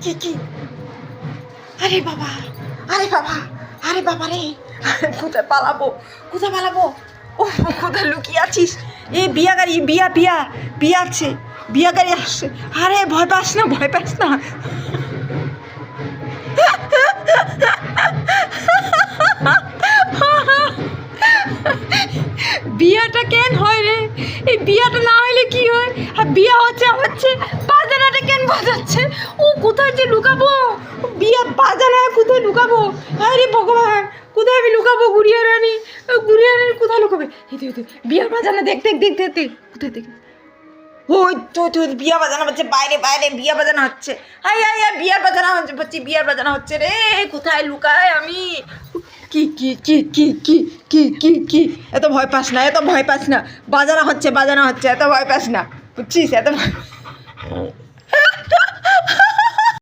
কি আরে বাবা আরে বাবা আরে বাবা রে কোথায় পালাবো ও কোথায় লুকিয়ে আছিস? এ বিয়া গাড়ি বিয়া আছে, বিয়া গাড়ি আসছে। আরে ভয় পাস না বিয়াটা কেন হয় রে? এই বিয়াটা না হইলে কি হয়? আর বিয়া হচ্ছে বাজানাটা কেন বাজাচ্ছে? ও কোথায় যে লুকাবো? বিয়া বাজানা কোথায় লুকাবো? আরে ভগবান, কোথায় আমি লুকাবো? গুড়িয়া রানী কোথায় লুকাবে? বিয়ার বাজানা দেখ কোথায় দেখ? ওই তো বিয়া বাজানো হচ্ছে, বাইরে বিয়া বাজানো হচ্ছে। হাই বিয়ার বাজানো হচ্ছে রে। কোথায় লুকায় আমি? কি এত ভয় পাস না, বাজানো হচ্ছে, এত ভয় পাস না, বুঝছিস? এত ভয়